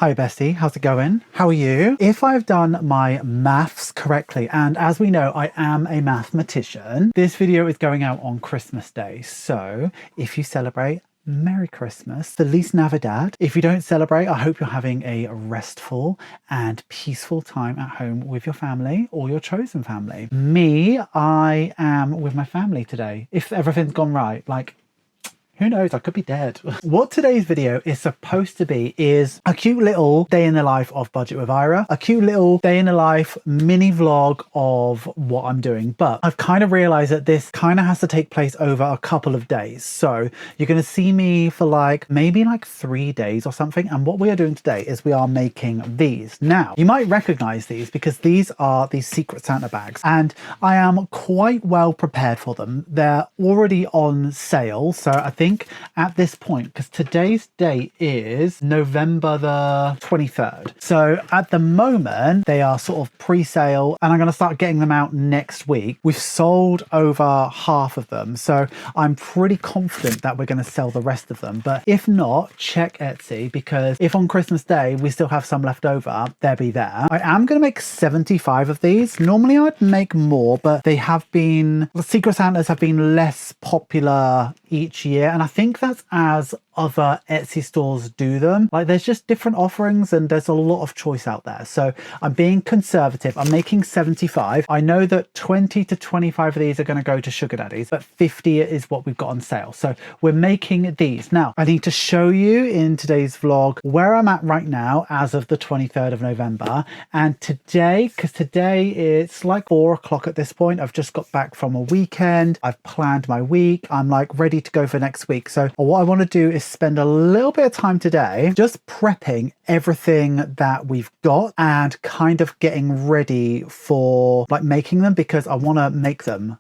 Hi bestie, how's it going? How are you? If I've done my maths correctly, and as we know, I am a mathematician, this video is going out on Christmas Day. So if you celebrate, Merry Christmas, Feliz Navidad. If you don't celebrate, I hope you're having a restful and peaceful time at home with your family or your chosen family. Me, I am with my family today. If everything's gone right, like, who knows, I could be dead. What today's video is supposed to be is a cute little day in the life of Budget with Ira, a cute little day in the life mini vlog of what I'm doing. But I've kind of realized that this kind of has to take place over a couple of days. So you're going to see me for maybe 3 days or something. And what we are doing today is we are making these. Now, you might recognize these because these are the Secret Santa bags and I am quite well prepared for them. They're already on sale. So I think at this point, because today's date is November the 23rd. So at the moment, they are sort of pre-sale and I'm going to start getting them out next week. We've sold over half of them. So I'm pretty confident that we're going to sell the rest of them. But if not, check Etsy, because if on Christmas Day we still have some left over, they'll be there. I am going to make 75 of these. Normally I'd make more, but the Secret Santas have been less popular each year. And I think that's as other Etsy stores do them. There's just different offerings and there's a lot of choice out there. So I'm being conservative. I'm making 75. I know that 20 to 25 of these are going to go to sugar daddies, but 50 is what we've got on sale. So we're making these. Now, I need to show you in today's vlog where I'm at right now as of the 23rd of November. And today, because today it's 4 o'clock at this point, I've just got back from a weekend. I've planned my week. I'm ready to go for next week. So what I want to do is spend a little bit of time today just prepping everything that we've got and kind of getting ready for making them, because I want to make them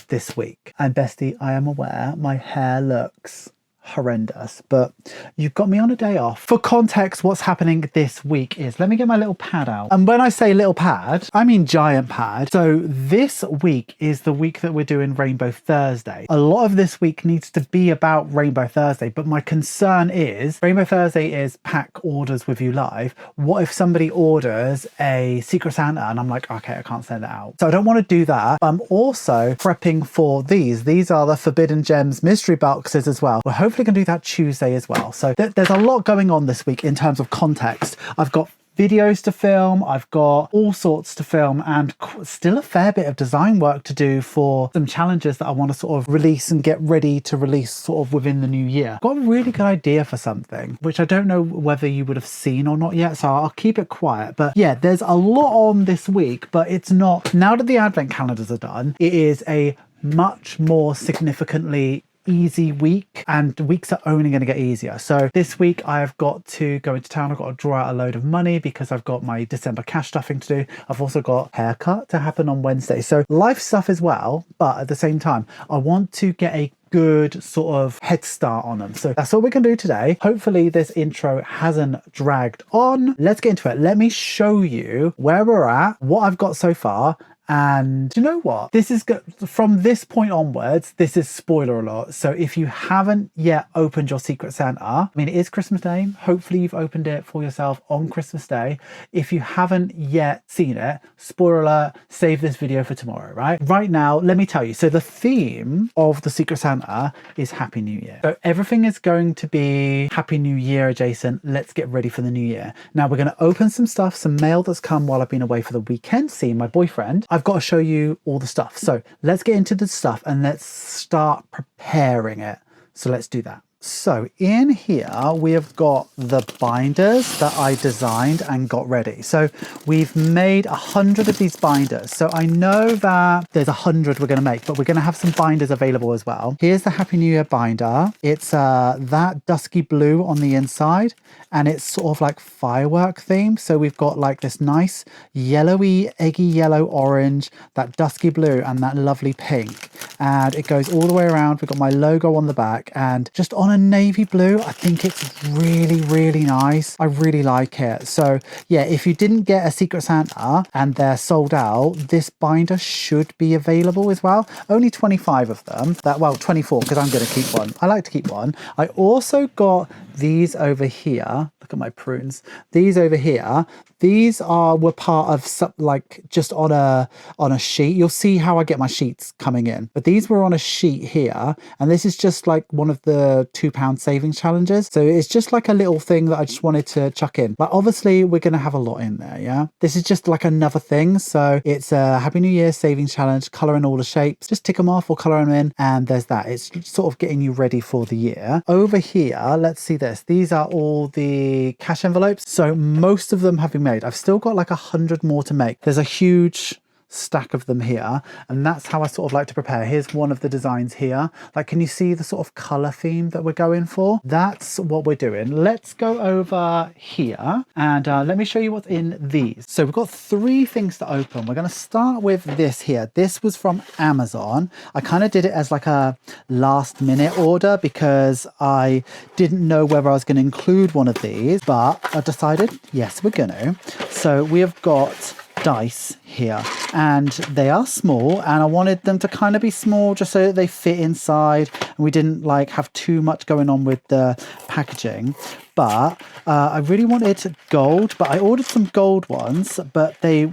this week. And bestie, I am aware my hair looks horrendous, but you've got me on a day off. For context, what's happening this week is, let me get my little pad out. And when I say little pad, I mean giant pad. So this week is the week that we're doing Rainbow Thursday. A lot of this week needs to be about Rainbow Thursday, but my concern is Rainbow Thursday is pack orders with you live. What if somebody orders a Secret Santa and I'm like, okay, I can't send it out. So I don't want to do that. I'm also prepping for these. These are the Forbidden Gems mystery boxes as well. We're hopefully going to do that Tuesday as well. So there's a lot going on this week in terms of context. I've got videos to film, I've got all sorts to film, and still a fair bit of design work to do for some challenges that I want to sort of release and get ready to release sort of within the new year. Got a really good idea for something, which I don't know whether you would have seen or not yet, so I'll keep it quiet. But yeah, there's a lot on this week, but it's not, now that the advent calendars are done, it is a much more significantly easy week, and weeks are only going to get easier. So this week I've got to go into town. I've got to draw out a load of money because I've got my December cash stuffing to do. I've also got haircut to happen on Wednesday. So life stuff as well, but at the same time I want to get a good sort of head start on them. So that's what we're gonna do today. Hopefully this intro hasn't dragged on. Let's get into it. Let me show you where we're at, what I've got so far. And do you know what? This is from this point onwards, this is spoiler alert. So if you haven't yet opened your Secret Santa, I mean, it is Christmas Day. Hopefully you've opened it for yourself on Christmas Day. If you haven't yet seen it, spoiler alert, save this video for tomorrow, right? Right now, let me tell you. So the theme of the Secret Santa is Happy New Year. So everything is going to be Happy New Year adjacent. Let's get ready for the new year. Now we're going to open some stuff, some mail that's come while I've been away for the weekend, seeing my boyfriend. I've got to show you all the stuff. So let's get into the stuff and let's start preparing it. So let's do that. So in here we have got the binders that I designed and got ready. So we've made 100 of these binders. So I know that there's 100 we're going to make, but we're going to have some binders available as well. Here's the Happy New Year binder. It's that dusky blue on the inside, and it's sort of firework theme. So we've got this nice yellowy, eggy yellow, orange, that dusky blue, and that lovely pink. And it goes all the way around. We've got my logo on the back, and just on a navy blue. I think it's really, really nice. I really like it. So yeah, if you didn't get a Secret Santa and they're sold out, this binder should be available as well. Only 25 of them. Well, 24, because I'm going to keep one. I like to keep one. I also got these over here. Look look at my prunes. These over here, were part of some, like just on a sheet. You'll see how I get my sheets coming in, but these were on a sheet here, and this is just like one of the £2 savings challenges. So it's just like a little thing that I just wanted to chuck in. But obviously we're gonna have a lot in there. Yeah, this is just like another thing. So it's a Happy New Year savings challenge, color in all the shapes, just tick them off or color them in, and there's that. It's sort of getting you ready for the year. Over here, let's see this. These are all the cash envelopes. So most of them have been made. I've still got like 100 more to make. There's a huge stack of them here, and that's how I sort of like to prepare. Here's one of the designs here. Like, can you see the sort of color theme that we're going for? That's what we're doing. Let's go over here and let me show you what's in these. So we've got 3 things to open. We're going to start with this here. This was from Amazon. I kind of did it as like a last minute order because I didn't know whether I was going to include one of these, but I decided yes, we're gonna. So we have got dice here, and they are small, and I wanted them to kind of be small just so that they fit inside and we didn't like have too much going on with the packaging. But I really wanted gold, but I ordered some gold ones, but they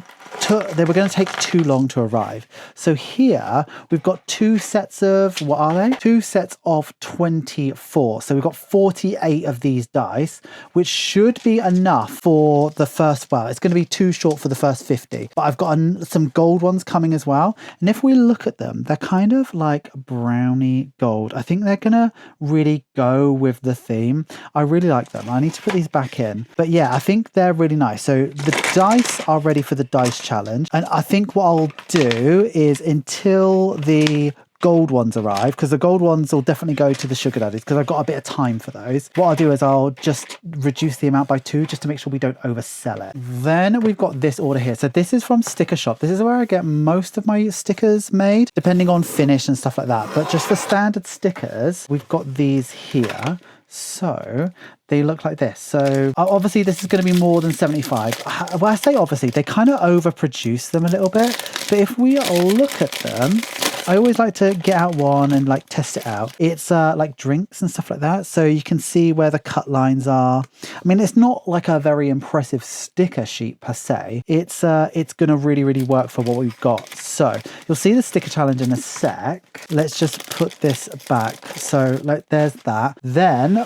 were going to take too long to arrive. So here we've got 2 sets of, what are they? 2 sets of 24. So we've got 48 of these dice, which should be enough for the first, well, it's going to be too short for the first 50, but I've got some gold ones coming as well. And if we look at them, they're kind of like browny gold. I think they're going to really go with the theme. I really like them. I need to put these back in. But yeah, I think they're really nice. So the dice are ready for the dice challenge, and I think what I'll do is, until the gold ones arrive, because the gold ones will definitely go to the sugar daddies because I've got a bit of time for those, what I'll do is I'll just reduce the amount by 2 just to make sure we don't oversell it. Then we've got this order here. So this is from Sticker Shop. This is where I get most of my stickers made, depending on finish and stuff like that. But just for standard stickers, we've got these here. So they look like this. So obviously this is going to be more than 75. Well, I say obviously, they kind of overproduce them a little bit. But if we look at them, I always like to get out one and like test it out. It's like drinks and stuff like that. So you can see where the cut lines are. I mean, it's not like a very impressive sticker sheet per se. It's going to really, really work for what we've got. So you'll see the sticker challenge in a sec. Let's just put this back. So like there's that. Then,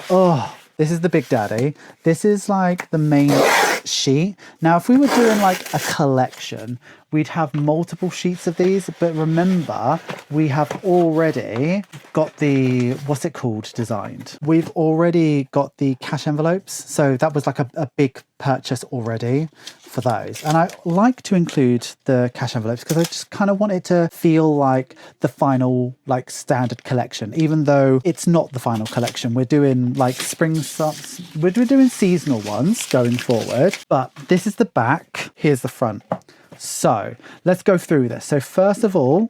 this is the big daddy. This is like the main sheet. Now, if we were doing like a collection, we'd have multiple sheets of these, but remember, we have already got the, what's it called, designed. We've already got the cash envelopes. So that was like a big purchase already for those. And I like to include the cash envelopes because I just kind of want it to feel like the final, like standard collection, even though it's not the final collection. We're doing like spring stuff. We're doing seasonal ones going forward, but this is the back. Here's the front. So let's go through this. So first of all,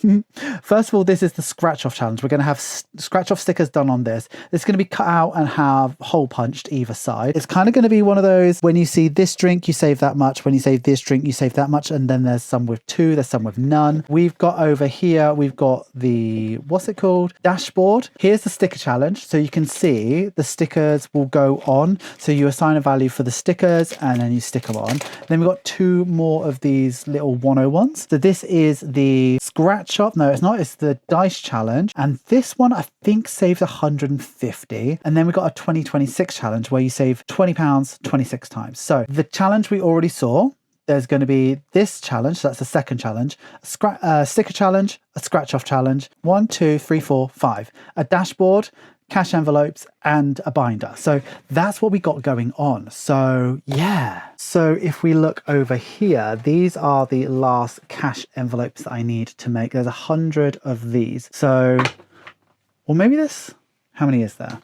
this is the scratch off challenge. We're going to have scratch off stickers done on this. It's going to be cut out and have hole punched either side. It's kind of going to be one of those, when you see this drink, you save that much. When you save this drink, you save that much. And then there's some with 2, there's some with none. We've got over here, we've got the, what's it called? Dashboard. Here's the sticker challenge. So you can see the stickers will go on. So you assign a value for the stickers and then you stick them on. Then we've got 2 more of these little 101s. So this is the scratch shop. No, it's not. It's the dice challenge. And this one, I think, saves 150. And then we've got a 2026 challenge where you save £20 26 times. So the challenge we already saw, there's going to be this challenge. So that's the second challenge, a sticker challenge, a scratch off challenge, 1, 2, 3, 4, 5, a dashboard, cash envelopes, and a binder. So that's what we got going on. So yeah. So if we look over here, these are the last cash envelopes that I need to make. There's 100 of these. So, or maybe this, how many is there?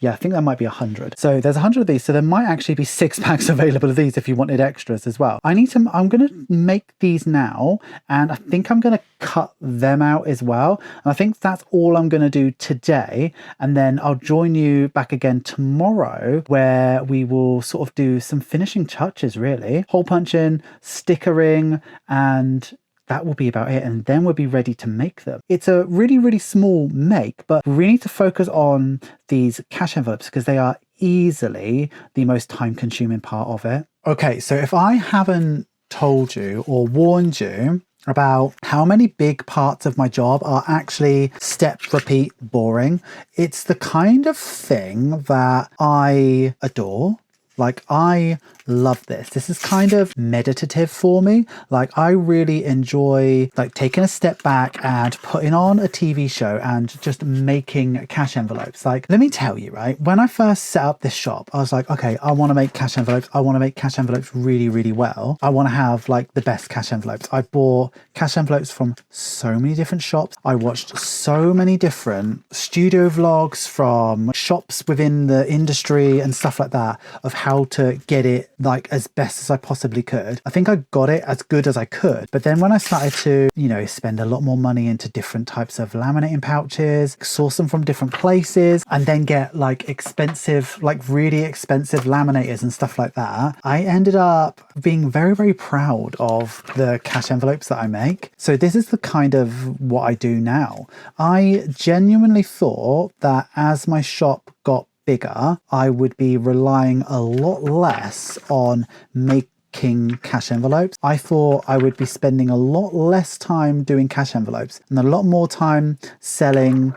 Yeah, I think that might be 100. So there's 100 of these. So there might actually be 6 packs available of these if you wanted extras as well. I'm going to make these now, and I think I'm going to cut them out as well. And I think that's all I'm going to do today. And then I'll join you back again tomorrow, where we will sort of do some finishing touches, really. Hole punching, stickering, and that will be about it, and then we'll be ready to make them. It's a really, really small make, but we really need to focus on these cash envelopes because they are easily the most time consuming part of it. Okay, so if I haven't told you or warned you about how many big parts of my job are actually step, repeat, boring, it's the kind of thing that I adore. Like, I love this. This is kind of meditative for me. Like, I really enjoy like taking a step back and putting on a TV show and just making cash envelopes. Like, let me tell you, right? When I first set up this shop, I was like, okay, I want to make cash envelopes. I want to make cash envelopes really, really well. I want to have like the best cash envelopes. I bought cash envelopes from so many different shops. I watched so many different studio vlogs from shops within the industry and stuff like that of how to get it like as best as I possibly could. I think I got it as good as I could. But then when I started to, you know, spend a lot more money into different types of laminating pouches, source them from different places, and then get like expensive, like really expensive laminators and stuff like that, I ended up being very, very proud of the cash envelopes that I make. So this is the kind of what I do now. I genuinely thought that as my shop got bigger, I would be relying a lot less on making cash envelopes. I thought I would be spending a lot less time doing cash envelopes and a lot more time selling,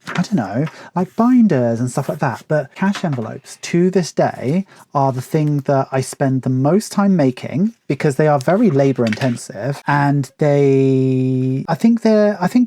I don't know, like binders and stuff like that. But cash envelopes to this day are the thing that I spend the most time making because they are very labor intensive, and I think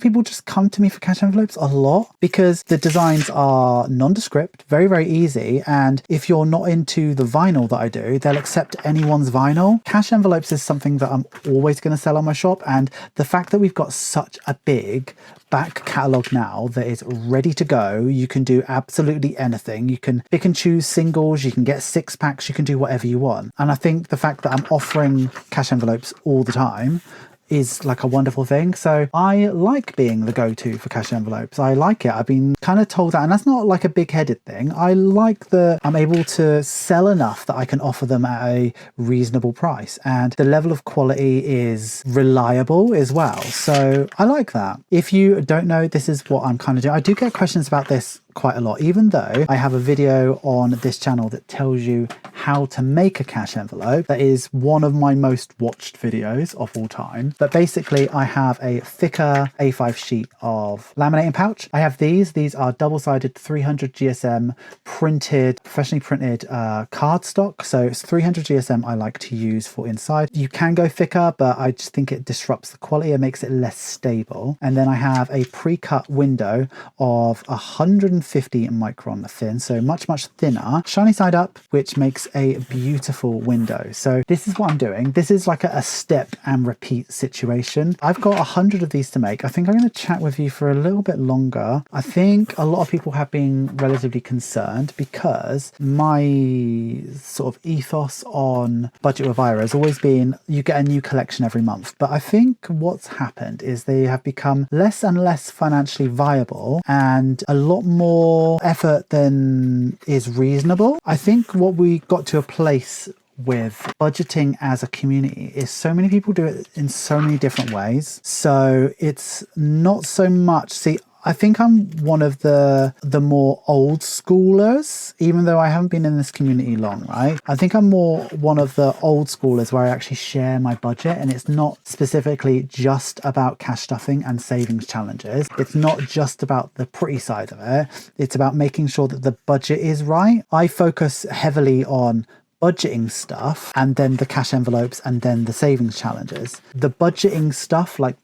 people just come to me for cash envelopes a lot because the designs are nondescript, very, very easy. And if you're not into the vinyl that I do, they'll accept anyone's vinyl. Cash envelopes is something that I'm always going to sell on my shop. And the fact that we've got such a big back catalogue now that is ready to go, you can do absolutely anything. You can pick and choose singles, you can get 6-packs, you can do whatever you want. And I think the fact that I'm offering cash envelopes all the time is like a wonderful thing. So I like being the go-to for cash envelopes. I like it. I've been kind of told that, and that's not like a big-headed thing. I like that I'm able to sell enough that I can offer them at a reasonable price, and the level of quality is reliable as well. So I like that. If you don't know, this is what I'm kind of doing. I do get questions about this quite a lot, even though I have a video on this channel that tells you how to make a cash envelope. That is one of my most watched videos of all time. But basically I have a thicker A5 sheet of laminating pouch. I have these are double-sided 300 GSM printed, professionally printed cardstock. So it's 300 GSM I like to use for inside. You can go thicker, but I just think it disrupts the quality and makes it less stable. And then I have a pre-cut window of 150 micron thin, so much, much thinner, shiny side up, which makes a beautiful window. So this is what I'm doing. This is like a step and repeat situation. I've got 100 of these to make. I think I'm going to chat with you for a little bit longer. I think a lot of people have been relatively concerned because my sort of ethos on Budget with Ira has always been you get a new collection every month. But I think what's happened is they have become less and less financially viable and a lot more effort than is reasonable. I think what we got to a place with budgeting as a community is so many people do it in so many different ways. So it's not so much, see, I think I'm one of the more old schoolers, even though I haven't been in this community long, right? I think I'm more one of the old schoolers where I actually share my budget, and it's not specifically just about cash stuffing and savings challenges. It's not just about the pretty side of it. It's about making sure that the budget is right. I focus heavily on budgeting stuff and then the cash envelopes and then the savings challenges. The budgeting stuff, like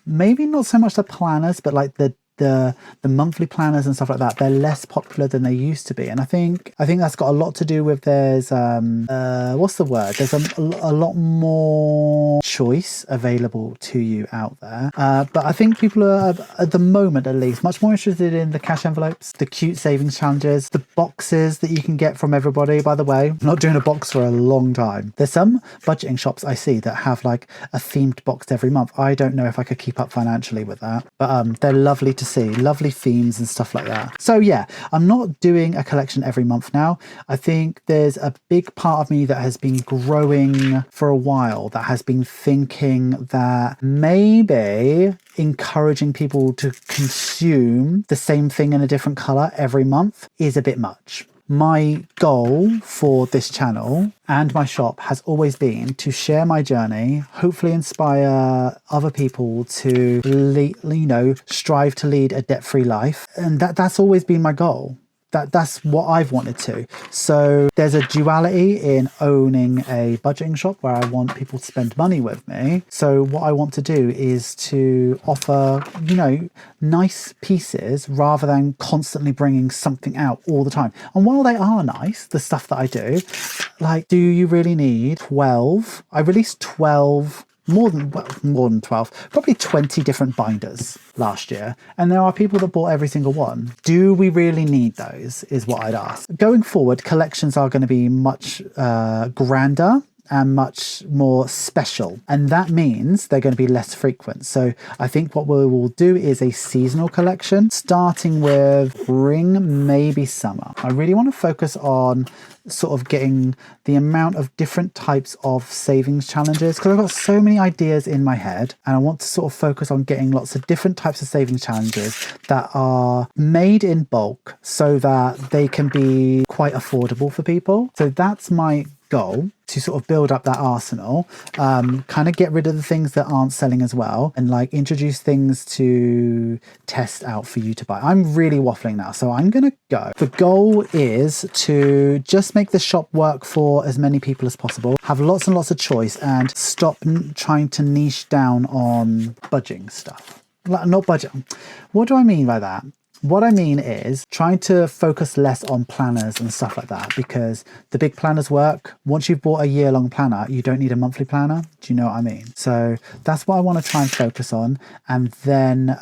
maybe not so much the planners, but like the monthly planners and stuff like that, they're less popular than they used to be. And I think that's got a lot to do with there's what's the word? There's a lot more choice available to you out there. But I think people are, at the moment at least, much more interested in the cash envelopes, the cute savings challenges, the boxes that you can get from everybody. By the way, I'm not doing a box for a long time. There's some budgeting shops I see that have like a themed box every month. I don't know if I could keep up financially with that, but they're lovely to see, lovely themes and stuff like that. So yeah, I'm not doing a collection every month now. I think there's a big part of me that has been growing for a while that has been thinking that maybe encouraging people to consume the same thing in a different color every month is a bit much. My goal for this channel and my shop has always been to share my journey, hopefully inspire other people to, strive to lead a debt-free life. And that's always been my goal. That's what I've wanted to. So there's a duality in owning a budgeting shop where I want people to spend money with me. So what I want to do is to offer, nice pieces rather than constantly bringing something out all the time. And while they are nice, the stuff that I do, like, do you really need 12? I released 12 more than 12, probably 20 different binders last year. And there are people that bought every single one. Do we really need those is what I'd ask. Going forward, collections are going to be much grander and much more special. And that means they're going to be less frequent. So I think what we will do is a seasonal collection, starting with spring, maybe summer. I really want to focus on sort of getting the amount of different types of savings challenges, because I've got so many ideas in my head, and I want to sort of focus on getting lots of different types of savings challenges that are made in bulk so that they can be quite affordable for people. So that's my goal, to sort of build up that arsenal, kind of get rid of the things that aren't selling as well, and like introduce things to test out for you to buy. I'm really waffling now, so I'm gonna go. The goal is to just make the shop work for as many people as possible, have lots and lots of choice, and stop trying to niche down on budging stuff. Not budget. What do I mean by that? What I mean is trying to focus less on planners and stuff like that, because the big planners work. Once you've bought a year-long planner, you don't need a monthly planner. Do you know what I mean? So that's what I want to try and focus on, and then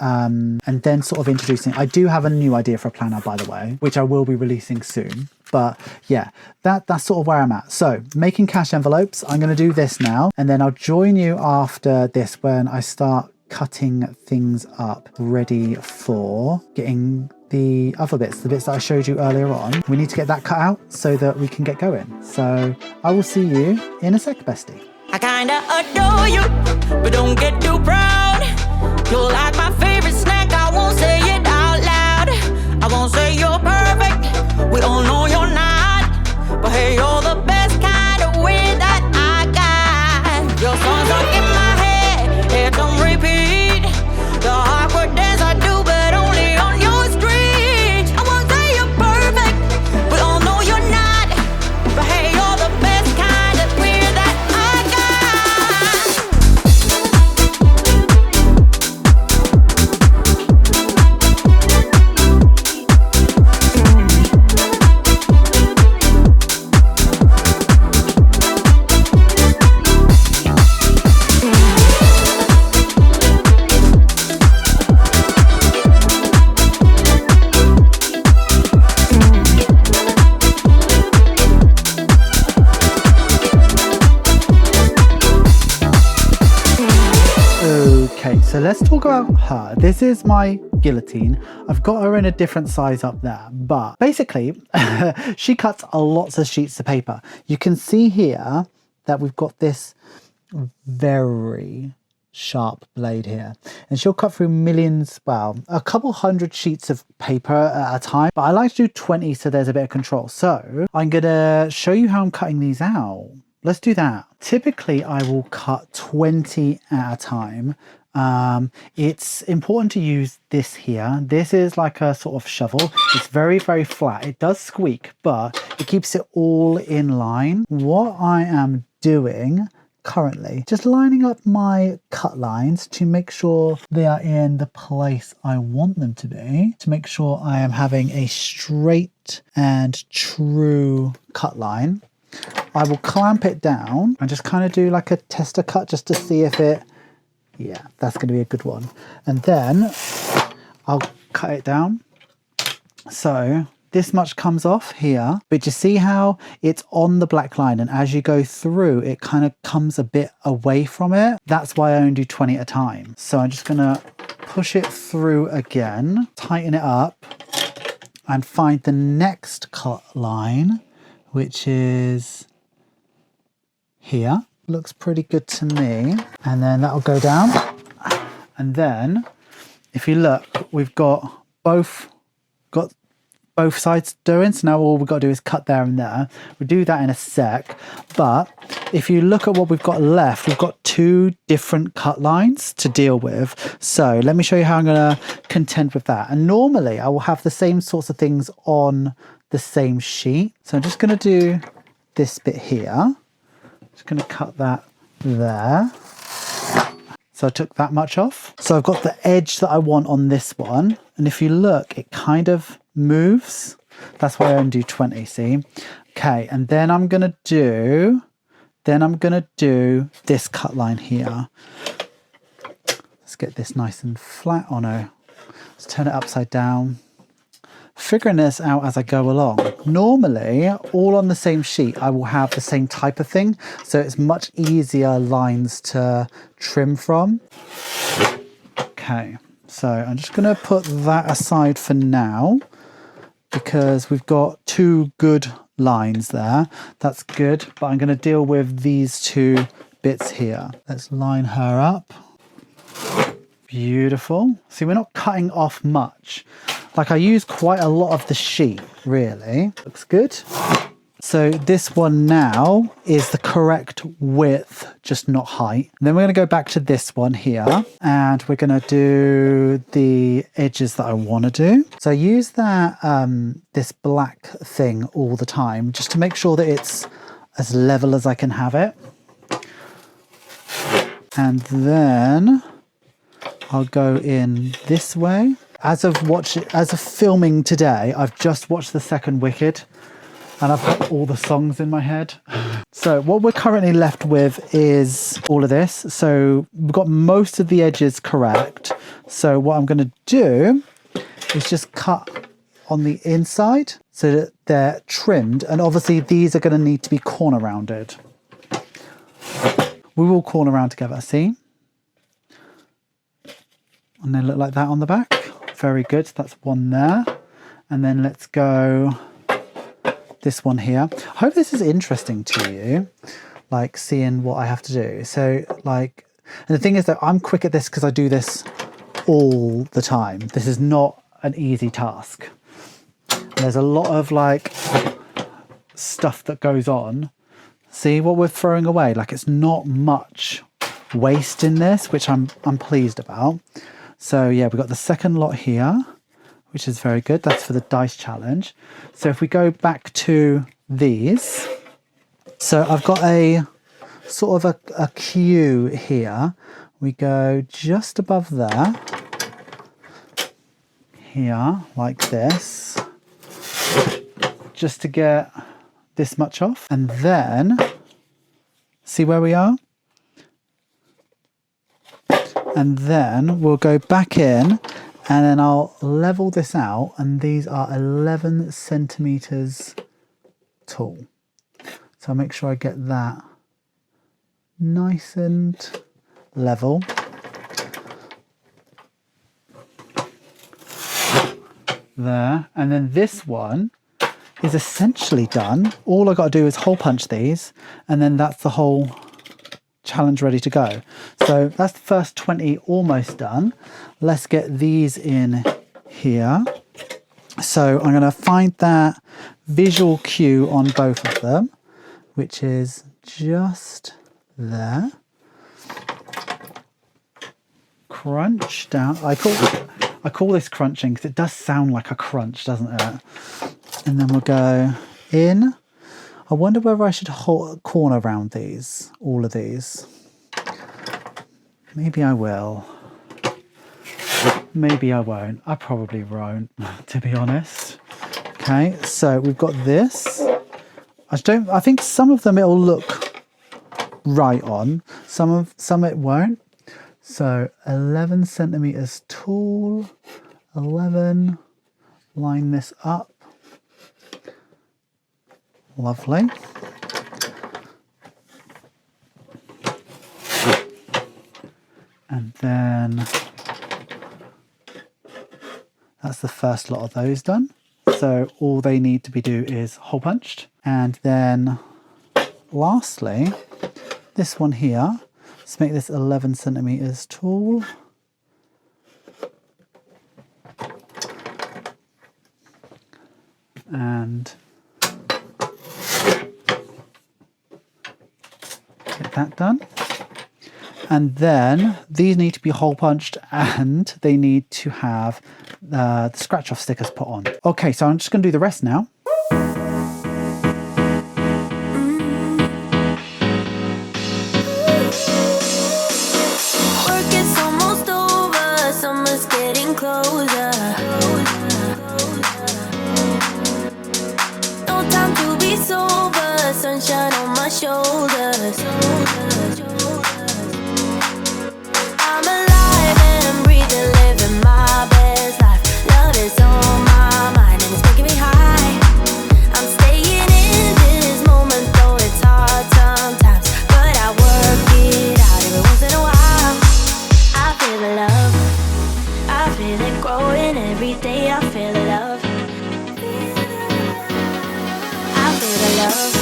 sort of introducing. I do have a new idea for a planner, by the way, which I will be releasing soon. But yeah, that's sort of where I'm at. So making cash envelopes, I'm going to do this now, and then I'll join you after this when I start cutting things up, ready for getting the other bits, the bits that I showed you earlier on. We need to get that cut out so that we can get going. So I will see you in a sec, bestie. I kinda adore you, but don't get too proud. You're like my favorite snack, I won't say it out loud. I won't say you're perfect, we all know you're not. But hey, you're the best kind of way that I got. Your songs are in my head, it's on repeat. The awkward dance I do, but only on your street. I won't say you're perfect, we all know you're not. But hey, you're the best kind of queer that I So let's talk about her. This is my guillotine. I've got her in a different size up there, but basically she cuts a lots of sheets of paper. You can see here that we've got this very sharp blade here, and she'll cut through millions, well, a couple hundred sheets of paper at a time, but I like to do 20 so there's a bit of control. So I'm gonna show you how I'm cutting these out. Let's do that. Typically I will cut 20 at a time. It's important to use this here. This is like a sort of shovel. It's very, very flat. It does squeak, but it keeps it all in line. What I am doing currently, just lining up my cut lines to make sure they are in the place I want them to be, to make sure I am having a straight and true cut line. I will clamp it down and just kind of do like a tester cut just to see if it, yeah, that's going to be a good one. And then I'll cut it down. So this much comes off here, but you see how it's on the black line, and as you go through, it kind of comes a bit away from it. That's why I only do 20 at a time. So I'm just going to push it through again, tighten it up, and find the next cut line, which is here. Looks pretty good to me. And then that'll go down. And then if you look, we've got both both sides doing. So now all we've got to do is cut there and there. We'll do that in a sec. But if you look at what we've got left, we've got 2 different cut lines to deal with. So let me show you how I'm going to contend with that. And normally I will have the same sorts of things on the same sheet. So I'm just going to do this bit here. Just going to cut that there. So I took that much off. So I've got the edge that I want on this one. And if you look, it kind of moves. That's why I only do 20, see? Okay, and then I'm gonna do this cut line here. Let's get this nice and flat. Oh no, let's turn it upside down. Figuring this out as I go along. Normally, all on the same sheet, I will have the same type of thing. So it's much easier lines to trim from. Okay, so I'm just gonna put that aside for now because we've got 2 good lines there. That's good, but I'm gonna deal with these 2 bits here. Let's line her up. Beautiful. See, we're not cutting off much. Like I use quite a lot of the sheet, really. Looks good. So this one now is the correct width, just not height. And then we're going to go back to this one here and we're going to do the edges that I want to do. So I use that this black thing all the time just to make sure that it's as level as I can have it. And then I'll go in this way. As of filming today, I've just watched the second Wicked and I've got all the songs in my head. So what we're currently left with is all of this. So we've got most of the edges correct. So what I'm going to do is just cut on the inside so that they're trimmed. And obviously these are going to need to be corner rounded. We will corner round together, see? And they look like that on the back. Very good, that's one there. And then let's go this one here. I hope this is interesting to you, like seeing what I have to do. So like, and the thing is that I'm quick at this because I do this all the time. This is not an easy task. And there's a lot of like stuff that goes on. See what we're throwing away? Like it's not much waste in this, which I'm pleased about. So yeah, we've got the second lot here, which is very good. That's for the dice challenge. So if we go back to these, so I've got a sort of a queue here. We go just above there, here, like this, just to get this much off. And then, see where we are? And then we'll go back in and then I'll level this out, and these are 11 centimeters tall. So I'll make sure I get that nice and level. There, and then this one is essentially done. All I got to do is hole punch these, and then that's the whole challenge ready to go. So that's the first 20 almost done. Let's get these in here. So I'm going to find that visual cue on both of them, which is just there. Crunch down. I call this crunching because it does sound like a crunch, doesn't it? And then we'll go in. I wonder whether I should corner round these, all of these. Maybe I will. Maybe I won't. I probably won't, to be honest. Okay, so we've got this. I think some of them it'll look right on. Some it won't. So 11 centimeters tall. 11. Line this up. Lovely. And then that's the first lot of those done. So all they need to be do is hole punched. And then lastly, this one here, let's make this 11 centimeters tall. and get that done. And then these need to be hole punched and they need to have the scratch off stickers put on. Okay, so I'm just going to do the rest now. Work is almost over, summer's getting closer. No time to be sober, sunshine on my shoulders. I'm alive and breathing, living my best life. Love is on my mind and it's making me high. I'm staying in this moment, though it's hard sometimes, but I work it out every once in a while. I feel the love, I feel it growing every day. I feel the love, I feel the love.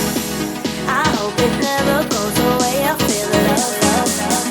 I hope it never goes away. I feel the love, love, love.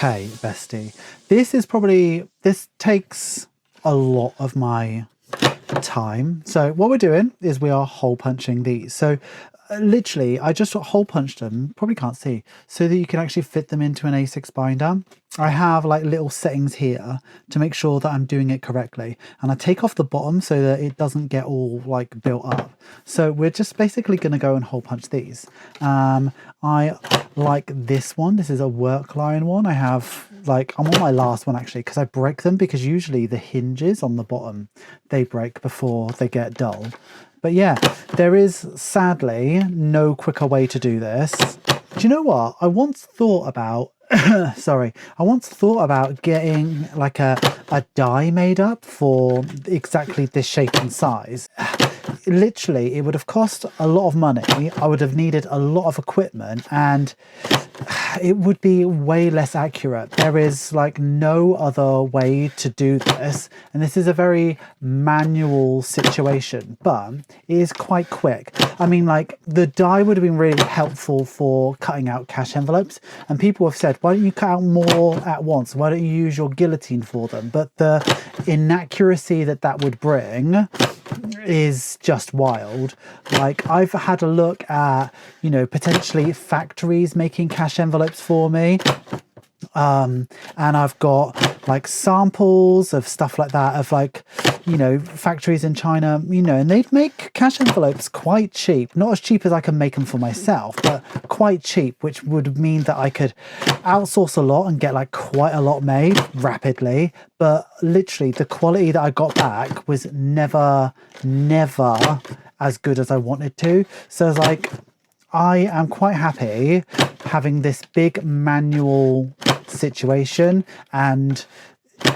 Okay, bestie. This takes a lot of my time. So what we're doing is we are hole punching these. So literally, I just hole punched them, probably can't see, so that you can actually fit them into an A6 binder. I have like little settings here to make sure that I'm doing it correctly. And I take off the bottom so that it doesn't get all like built up. So we're just basically going to go and hole punch these. I like this one. This is a work line one. I have like, I'm on my last one actually, because I break them because usually the hinges on the bottom, they break before they get dull. But yeah, there is sadly no quicker way to do this. Do you know what? I once thought about, sorry, I once thought about getting like a die made up for exactly this shape and size. Literally, it would have cost a lot of money. I would have needed a lot of equipment and it would be way less accurate. There is like no other way to do this. And this is a very manual situation, but it is quite quick. I mean, like the die would have been really helpful for cutting out cash envelopes. And people have said, why don't you cut out more at once? Why don't you use your guillotine for them? But the inaccuracy that that would bring is just wild. Like I've had a look at, you know, potentially factories making cash envelopes for me. And I've got like samples of stuff like that, of like you know, factories in China, you know, and they'd make cash envelopes quite cheap. Not as cheap as I can make them for myself, but quite cheap, which would mean that I could outsource a lot and get like quite a lot made rapidly. But literally the quality that I got back was never as good as I wanted to. So I was like, I am quite happy having this big manual situation and,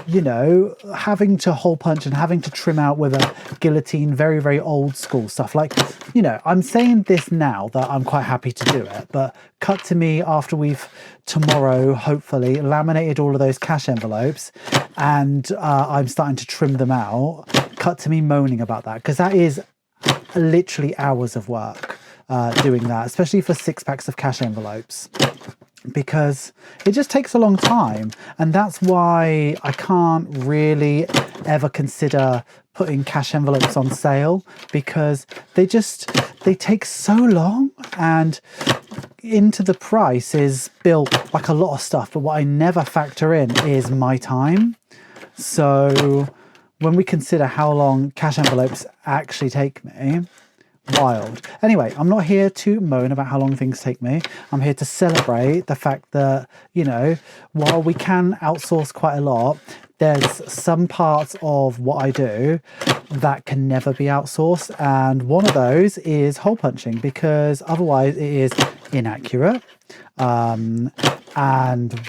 you know, having to hole punch and having to trim out with a guillotine, very old school stuff. Like, you know, I'm saying this now that I'm quite happy to do it, but cut to me after we've tomorrow, hopefully, laminated all of those cash envelopes and I'm starting to trim them out. Cut to me moaning about that, because that is literally hours of work doing that, especially for 6 packs of cash envelopes, because it just takes a long time. And that's why I can't really ever consider putting cash envelopes on sale, because they take so long, and into the price is built like a lot of stuff, but what I never factor in is my time. So when we consider how long cash envelopes actually take me, wild. Anyway, I'm not here to moan about how long things take me. I'm here to celebrate the fact that, you know, while we can outsource quite a lot, there's some parts of what I do that can never be outsourced. And one of those is hole punching, because otherwise it is inaccurate and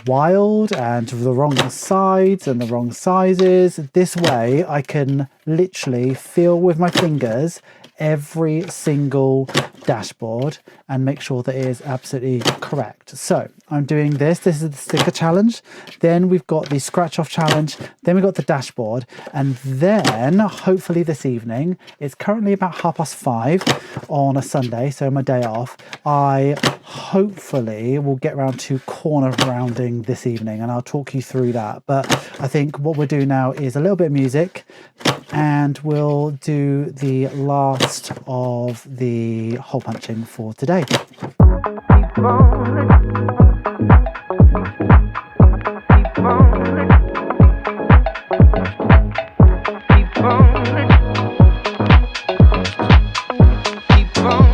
wild and the wrong sides and the wrong sizes. This way I can literally feel with my fingers every single dashboard and make sure that it is absolutely correct. So I'm doing this. This is the sticker challenge. Then we've got the scratch off challenge. Then we've got the dashboard. And then hopefully this evening, it's currently about 5:30 on a Sunday, so my day off, I hopefully will get around to corner rounding this evening, and I'll talk you through that. But I think what we'll do now is a little bit of music, and we'll do the last of the hole punching for today. Keep rolling. Keep rolling. Keep rolling. Keep rolling.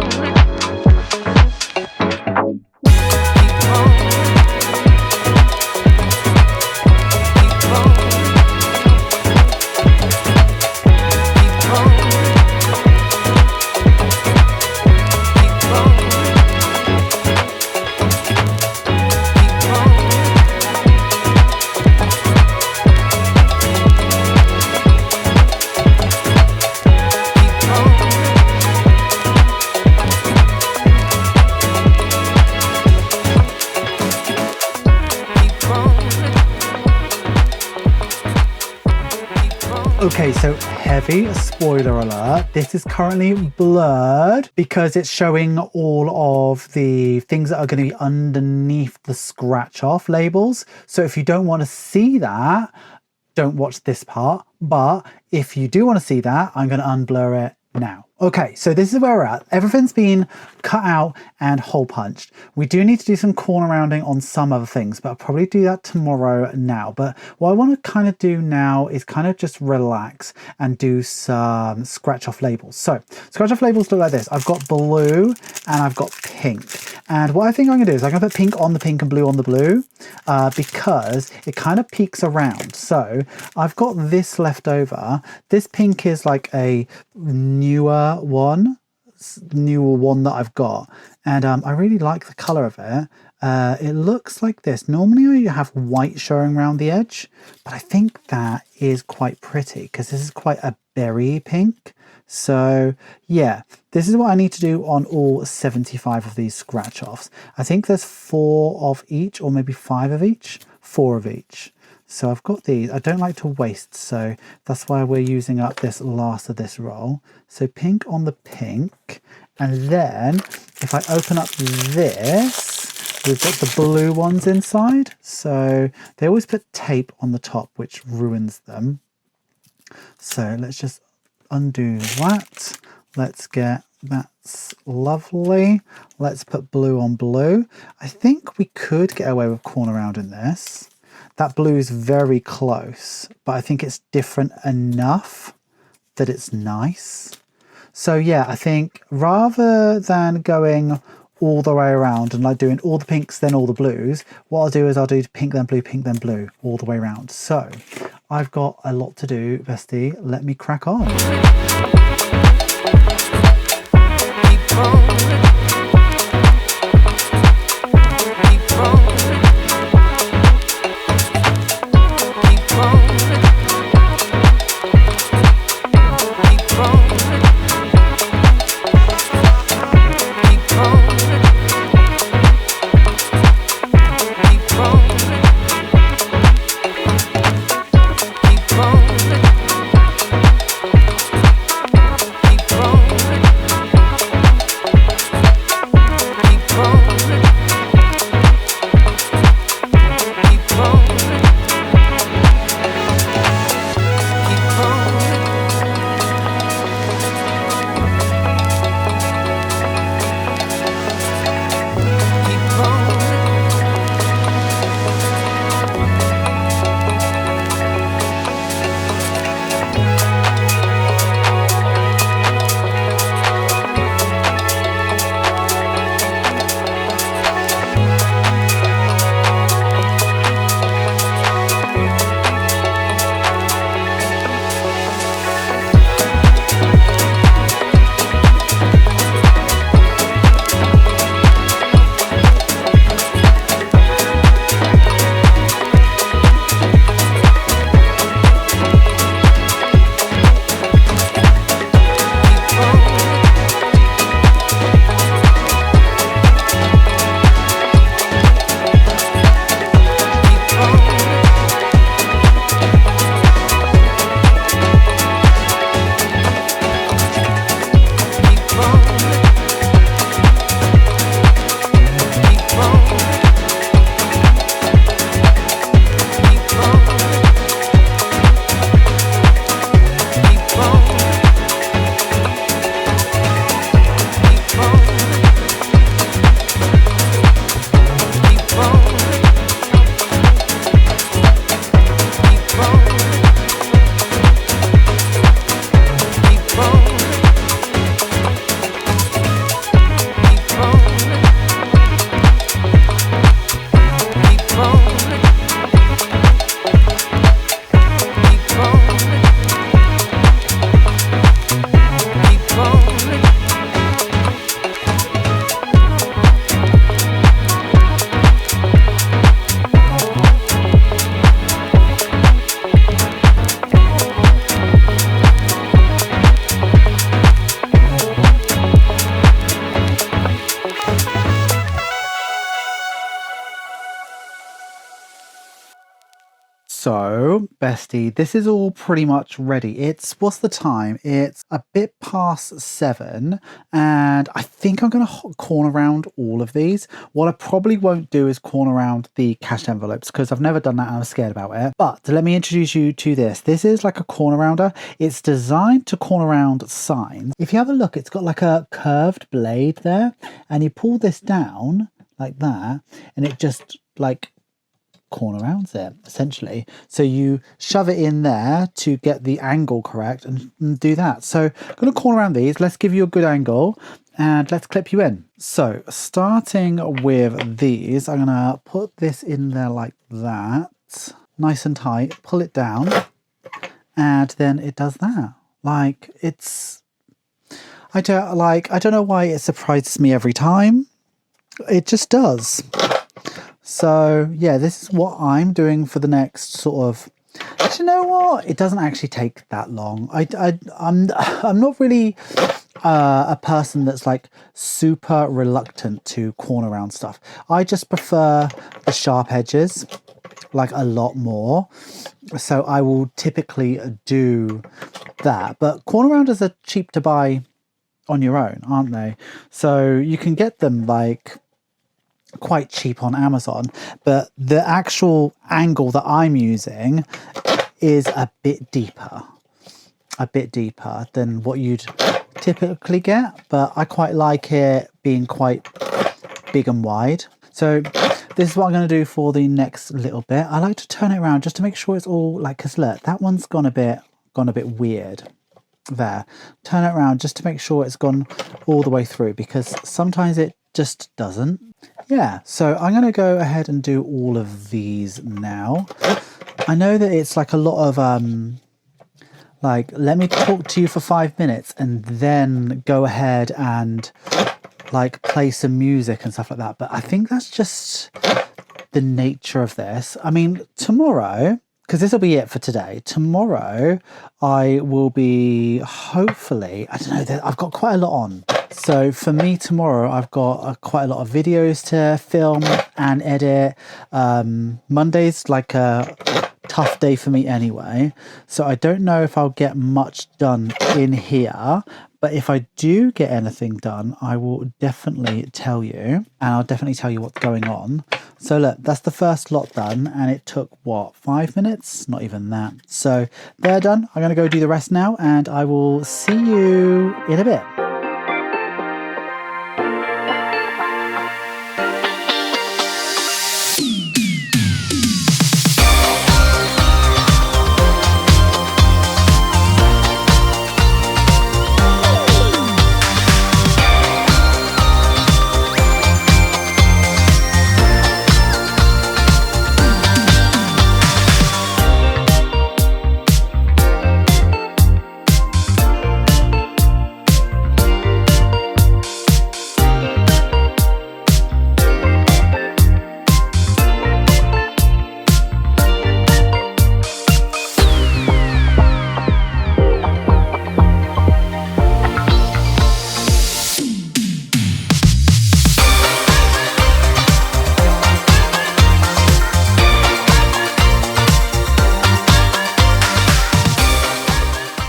Okay, so heavy spoiler alert. This is currently blurred because it's showing all of the things that are going to be underneath the scratch off labels. So if you don't want to see that, don't watch this part. But if you do want to see that, I'm going to unblur it now. Okay, so this is where we're at. Everything's been cut out and hole punched. We do need to do some corner rounding on some other things, but I'll probably do that tomorrow now. But what I want to kind of do now is kind of just relax and do some scratch off labels. So scratch off labels look like this. I've got blue and I've got pink. And what I think I'm gonna do is I'm gonna put pink on the pink and blue on the blue because it kind of peeks around. So I've got this left over. This pink is like a newer one that I've got, and I really like the color of it. It looks like this. Normally I have white showing around the edge, but I think that is quite pretty because this is quite a berry pink. So yeah, this is what I need to do on all 75 of these scratch offs. I think there's 4 of each, or maybe 5 of each, 4 of each. So I've got these. I don't like to waste, so that's why we're using up this last of this roll. So pink on the pink, and then if I open up this, we've got the blue ones inside. So they always put tape on the top, which ruins them. So let's just undo that. Let's get, that's lovely. Let's put blue on blue. I think we could get away with corner round in this. That blue is very close, but I think it's different enough that it's nice. So yeah, I think rather than going all the way around and like doing all the pinks then all the blues, what I'll do is I'll do pink then blue all the way around. So I've got a lot to do, bestie. Let me crack on. So, bestie, this is all pretty much ready. What's the time? It's a bit past 7, and I think I'm going to corner around all of these. What I probably won't do is corner around the cash envelopes because I've never done that and I'm scared about it. But let me introduce you to this. This is like a corner rounder. It's designed to corner around signs. If you have a look, it's got like a curved blade there, and you pull this down like that, and it just like corner rounds it essentially. So you shove it in there to get the angle correct and do that. So I'm going to corner around these. Let's give you a good angle and let's clip you in. So starting with these, I'm going to put this in there like that, nice and tight, pull it down, and then it does that. Like I don't know why it surprises me every time. It just does. So yeah, this is what I'm doing for the next sort of. Do you know what? It doesn't actually take that long. I'm not really a person that's like super reluctant to corner around stuff. I just prefer the sharp edges like a lot more. So I will typically do that. But corner rounders are cheap to buy on your own, aren't they? So you can get them like quite cheap on Amazon, but the actual angle that I'm using is a bit deeper than what you'd typically get, but I quite like it being quite big and wide. So this is what I'm going to do for the next little bit. I like to turn it around just to make sure it's all like, because look, that one's gone a bit weird. there. Turn it around just to make sure it's gone all the way through, because sometimes it just doesn't. Yeah, so I'm going to go ahead and do all of these now. I know that it's like a lot of like, let me talk to you for 5 minutes and then go ahead and like play some music and stuff like that, but I think that's just the nature of this. I mean, tomorrow, because this will be it for today, tomorrow I will be, hopefully, I don't know, I've got quite a lot on. So for me tomorrow, I've got quite a lot of videos to film and edit. Monday's like a tough day for me anyway, so I don't know if I'll get much done in here, but if I do get anything done, I will definitely tell you, and I'll definitely tell you what's going on. So look, that's the first lot done, and it took, what, 5 minutes? Not even that. So they're done. I'm going to go do the rest now, and I will see you in a bit.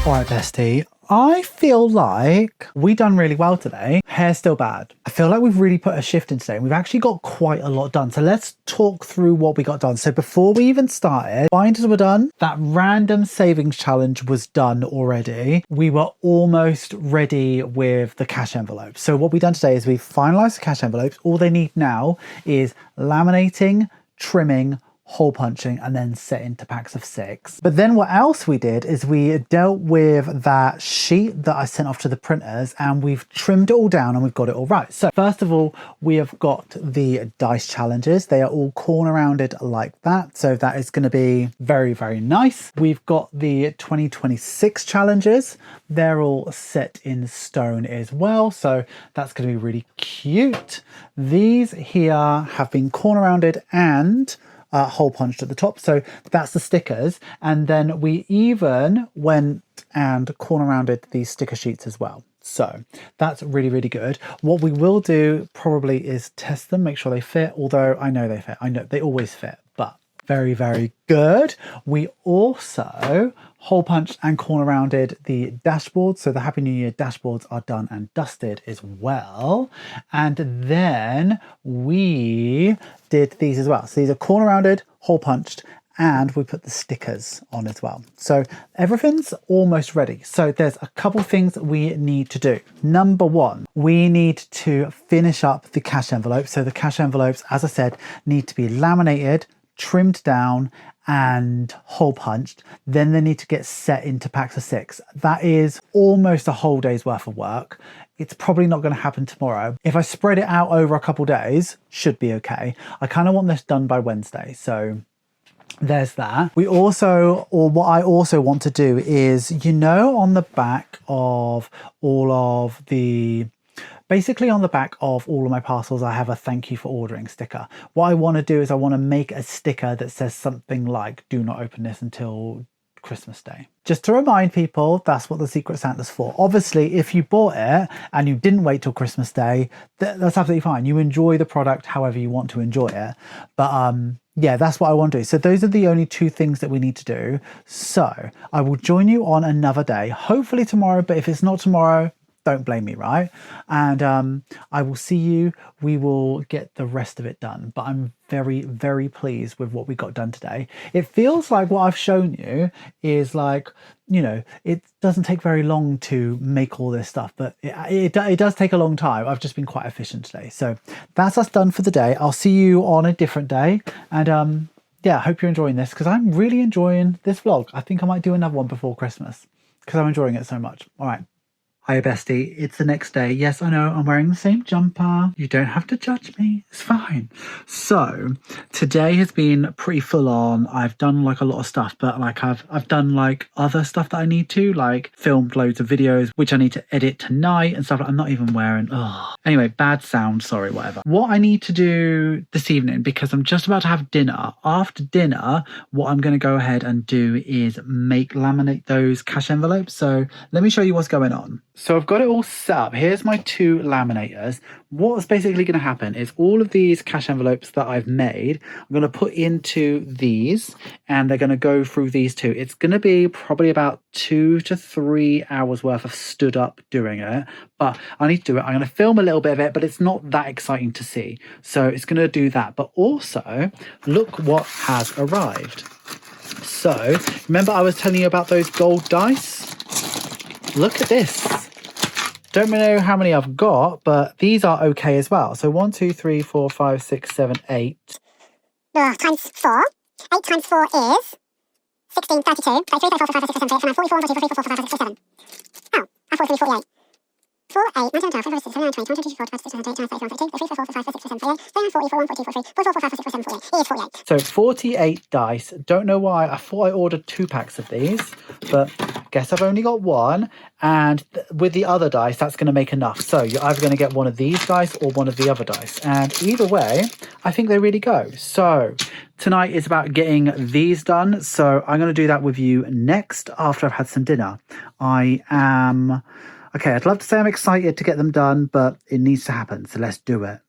Alright, bestie, I feel like we done really well today. Hair's still bad. I feel like we've really put a shift in today. We've actually got quite a lot done. So let's talk through what we got done. So before we even started, binders were done. That random savings challenge was done already. We were almost ready with the cash envelopes. So what we've done today is we've finalized the cash envelopes. All they need now is laminating, trimming, hole punching, and then set into packs of 6. But then what else we did is we dealt with that sheet that I sent off to the printers, and we've trimmed it all down and we've got it all right. So first of all, we have got the dice challenges. They are all corner rounded like that, so that is going to be very, very nice. We've got the 2026 challenges. They're all set in stone as well, so that's going to be really cute. These here have been corner rounded and hole punched at the top, so that's the stickers. And then we even went and corner rounded these sticker sheets as well, so that's really, really good. What we will do probably is test them, make sure they fit, although I know they fit. I know they always fit, but very, very good. We also hole punched and corner rounded the dashboards, so the Happy New Year dashboards are done and dusted as well. And then we did these as well. So these are corner rounded, hole punched, and we put the stickers on as well. So everything's almost ready. So there's a couple things we need to do. Number one, we need to finish up the cash envelopes. So the cash envelopes, as I said, need to be laminated, trimmed down, and hole punched. Then they need to get set into packs of 6. That is almost a whole day's worth of work. It's probably not going to happen tomorrow. If I spread it out over a couple days, should be okay. I kind of want this done by Wednesday, so there's that. We also, or what I also want to do is, you know, on the back of all of the, basically on the back of all of my parcels, I have a thank you for ordering sticker. What I want to do is I want to make a sticker that says something like, do not open this until Christmas Day. Just to remind people, that's what the Secret Santa's for. Obviously, if you bought it and you didn't wait till Christmas Day, that's absolutely fine. You enjoy the product however you want to enjoy it. But yeah, that's what I want to do. So those are the only 2 things that we need to do. So I will join you on another day, hopefully tomorrow, but if it's not tomorrow, don't blame me, right? And I will see you. We will get the rest of it done. But I'm very, very pleased with what we got done today. It feels like what I've shown you is like, you know, it doesn't take very long to make all this stuff, but it does take a long time. I've just been quite efficient today. So that's us done for the day. I'll see you on a different day. And yeah, I hope you're enjoying this because I'm really enjoying this vlog. I think I might do another one before Christmas. because I'm enjoying it so much. All right. Hi, bestie. It's the next day. Yes, I know I'm wearing the same jumper. You don't have to judge me. It's fine. So today has been pretty full on. I've done like a lot of stuff, but like I've done like other stuff that I need to, like filmed loads of videos, which I need to edit tonight and stuff. I'm not even wearing. Oh, anyway, bad sound. Sorry, whatever. What I need to do this evening, because I'm just about to have dinner. After dinner, what I'm going to go ahead and do is laminate those cash envelopes. So let me show you what's going on. So I've got it all set up. Here's my 2 laminators. What's basically going to happen is all of these cash envelopes that I've made, I'm going to put into these and they're going to go through these 2. It's going to be probably about 2 to 3 hours worth of stood up doing it, but I need to do it. I'm going to film a little bit of it, but it's not that exciting to see. So it's going to do that. But also, look what has arrived. So remember I was telling you about those gold dice? Look at this. Don't know how many I've got, but these are okay as well. So 1, 2, 3, 4, 5, 6, 7, 8. Times 4. 8 times 4 is 16, 32. So 3, 4, 5, 6, 7, 8, 9, 44, 42, 43, 44, 45, 46, 47. Oh, I thought 3, 48. 4, 8, 9, 10, 12, 13, 14, 15, 16, 17, 18, 19, 20, 21, 22, 23, 24, 25, 26, 27, 28, 29, 40, 41, 42, 43, 44, 45, 46, 47, 48. It is 48. So 48 dice. Don't know why. I thought I ordered 2 packs of these, but guess I've only got 1. And with the other dice, that's going to make enough. So you're either going to get one of these dice or one of the other dice. And either way, I think they really go. So tonight is about getting these done. So I'm going to do that with you next after I've had some dinner. Okay, I'd love to say I'm excited to get them done, but it needs to happen. So let's do it.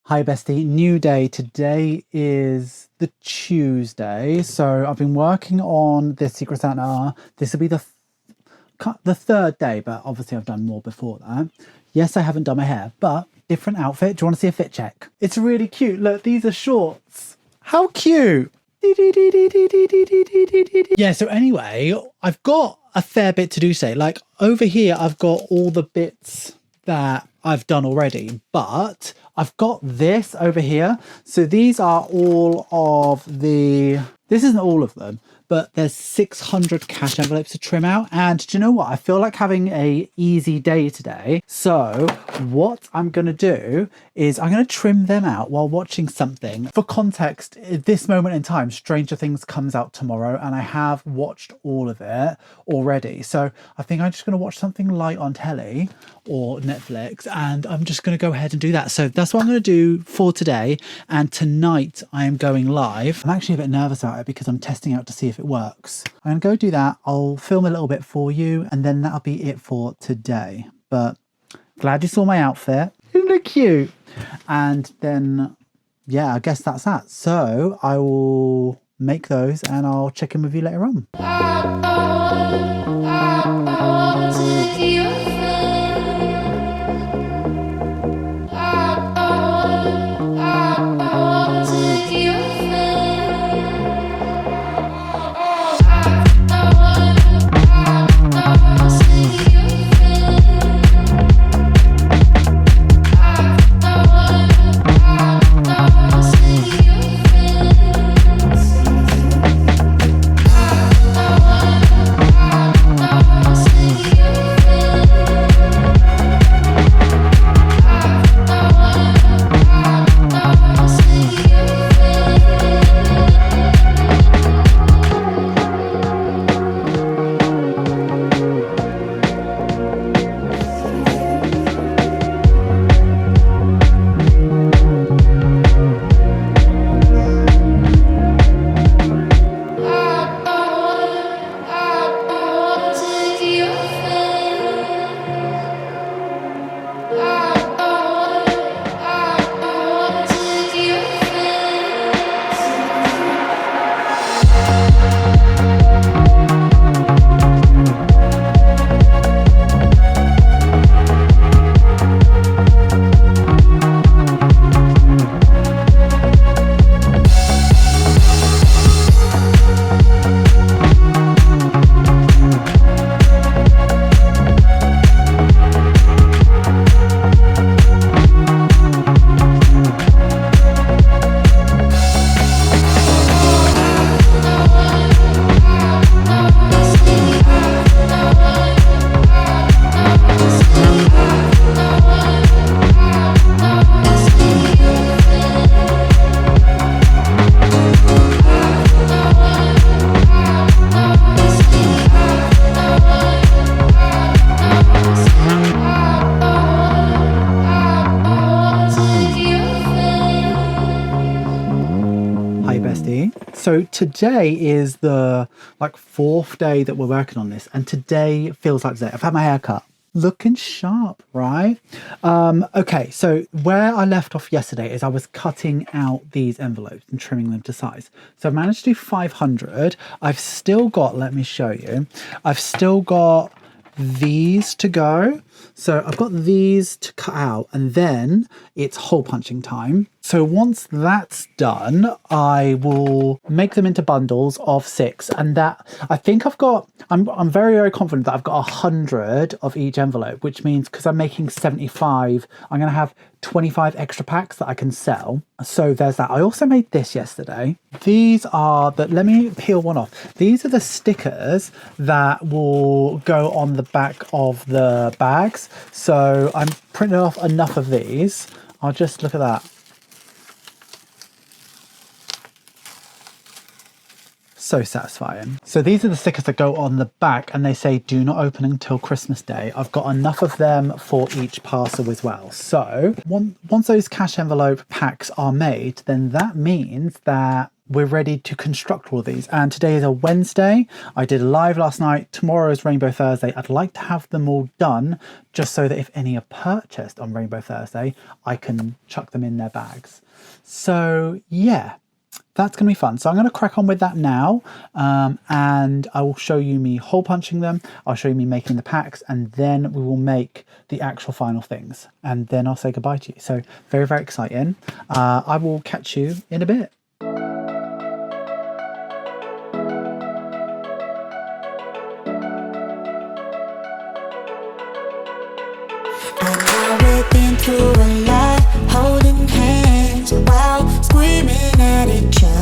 Hi bestie, new day. Today is the Tuesday. So I've been working on this Secret Santa. This will be the 3rd day, but obviously I've done more before that. Yes, I haven't done my hair, but different outfit. Do you want to see a fit check? It's really cute. Look, these are shorts. How cute. Yeah, so anyway, I've got a fair bit to do today. Like over here, I've got all the bits that I've done already, but I've got this over here. So these are all of the, this isn't all of them, but but there's 600 cash envelopes to trim out. And do you know what? I feel like having a easy day today. So what I'm going to do is I'm going to trim them out while watching something. For context, at this moment in time, Stranger Things comes out tomorrow and I have watched all of it already. So I think I'm just going to watch something light on telly or Netflix, and I'm just going to go ahead and do that. So that's what I'm going to do for today. And tonight I am going live. I'm actually a bit nervous about it because I'm testing out to see if it works. I'm going to go do that. I'll film a little bit for you and then that'll be it for today. But glad you saw my outfit. Isn't it cute? And then, yeah, I guess that's that. So I will make those and I'll check in with you later on. So today is the fourth day that we're working on this, and today feels like today. I've had my hair cut. Looking sharp, right? Okay, so where I left off yesterday is I was cutting out these envelopes and trimming them to size. So I've managed to do 500. I've still got, let me show you, I've still got these to go. So I've got these to cut out and then it's hole punching time. So once that's done, I will make them into bundles of 6, and that I think I'm very, very confident that I've got 100 of each envelope, which means because I'm making 75, I'm going to have 25 extra packs that I can sell. So there's that. I also made this yesterday. These are let me peel one off. These are the stickers that will go on the back of the bags. So I'm printing off enough of these. I'll just look at that. So satisfying. So these are the stickers that go on the back and they say do not open until Christmas Day. I've got enough of them for each parcel as well. So once those cash envelope packs are made, then that means that we're ready to construct all of these. And today is a Wednesday. I did a live last night. Tomorrow is Rainbow Thursday. I'd like to have them all done just so that if any are purchased on Rainbow Thursday, I can chuck them in their bags. So yeah, that's going to be fun. So I'm going to crack on with that now, and I will show you me hole punching them. I'll show you me making the packs, and then we will make the actual final things, and then I'll say goodbye to you. So very, very exciting. I will catch you in a bit. We've been through a lot, holding hands while screaming at each other.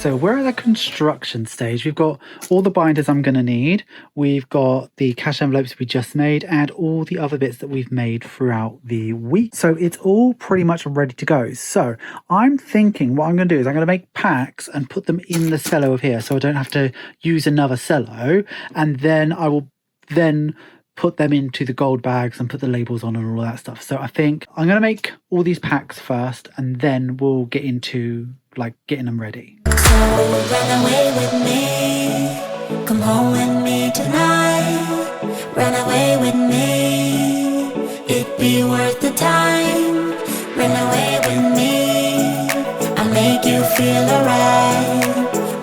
so we're at the construction stage. We've got all the binders I'm going to need. We've got the cash envelopes we just made and all the other bits that we've made throughout the week. So it's all pretty much ready to go. So I'm thinking what I'm going to do is I'm going to make packs and put them in the cello of here so I don't have to use another cello. And then I will then put them into the gold bags and put the labels on and all that stuff. So I think I'm going to make all these packs first and then we'll get into like getting them ready. So run away with me, come home with me tonight. Run away with me, it'd be worth the time. Run away with me, I'll make you feel alright.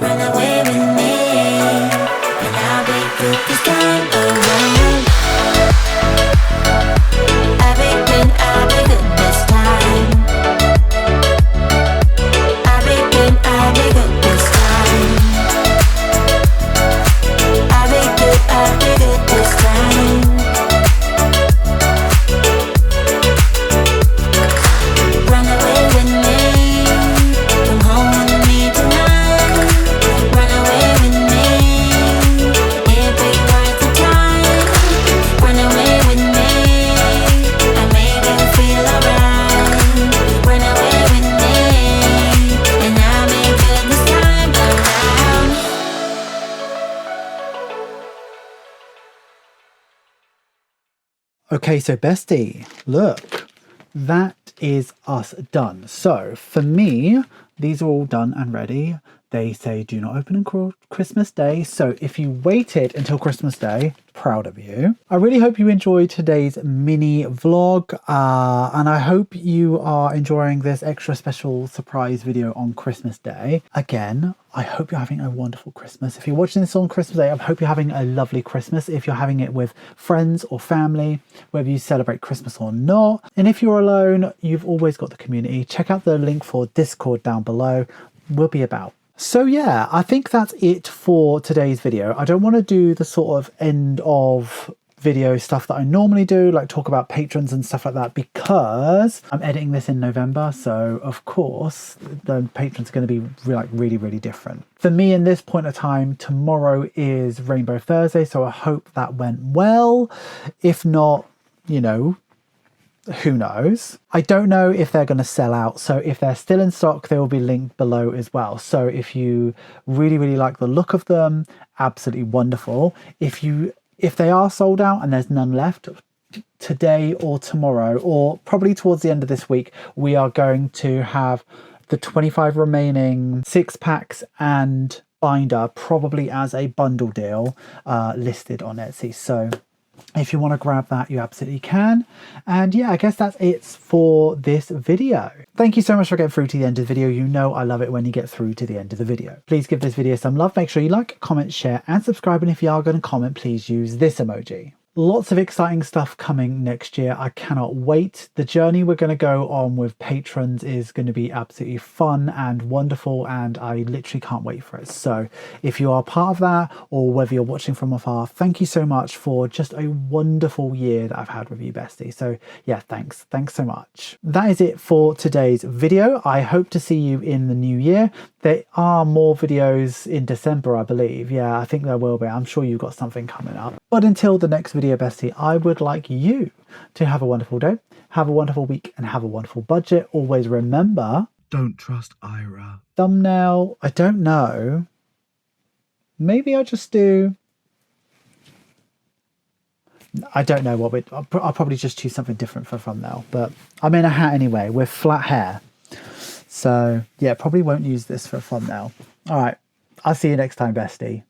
Run away with me, and I'll be good this time around. I'll be good this time. I'll be good this time. I'll be good this time. Run away with me, come home with me tonight. Run away with me, it'd be worth the time. Run away with me, I'll make you feel alright. Run away with me, and I'll be good this time around. Okay, so bestie, look, that is us done. So for me, these are all done and ready. They say do not open until Christmas Day. So if you waited until Christmas Day, proud of you. I really hope you enjoyed today's mini vlog and I hope you are enjoying this extra special surprise video on Christmas Day. Again, I hope you're having a wonderful Christmas. If you're watching this on Christmas Day, I hope you're having a lovely Christmas. If you're having it with friends or family, whether you celebrate Christmas or not. And if you're alone, you've always got the community. Check out the link for Discord down below. We'll be about. So yeah, I think that's it for today's video. I don't want to do the sort of end of video stuff that I normally do, like talk about patrons and stuff like that, because I'm editing this in November. So of course, the patrons are going to be really different. For me in this point of time, tomorrow is Rainbow Thursday. So I hope that went well. If not, you know, who knows? I don't know if they're going to sell out. So if they're still in stock, they will be linked below as well. So if you really like the look of them, absolutely wonderful. If they are sold out and there's none left, today or tomorrow, or probably towards the end of this week, we are going to have the 25 remaining 6-packs and binder, probably as a bundle deal, listed on Etsy. So if you want to grab that, you absolutely can. And yeah, I guess that's it for this video. Thank you so much for getting through to the end of the video. You know I love it when you get through to the end of the video. Please give this video some love. Make sure you like, comment, share and subscribe. And if you are going to comment, please use this emoji. Lots of exciting stuff coming next year. I cannot wait. The journey we're going to go on with patrons is going to be absolutely fun and wonderful, and I literally can't wait for it. So if you are part of that, or whether you're watching from afar, thank you so much for just a wonderful year that I've had with you, bestie. So yeah, thanks so much. That is it for today's video. I hope to see you in the new year. There are more videos in December, I believe. Yeah, I think there will be. I'm sure you've got something coming up. But until the next video, bestie, I would like you to have a wonderful day, have a wonderful week, and have a wonderful budget. Always remember, don't trust Ira. Thumbnail, I don't know. Maybe I'll just do... I don't know what I'll probably just choose something different for thumbnail, but I'm in a hat anyway with flat hair. So yeah, probably won't use this for a thumbnail. All right, I'll see you next time, bestie.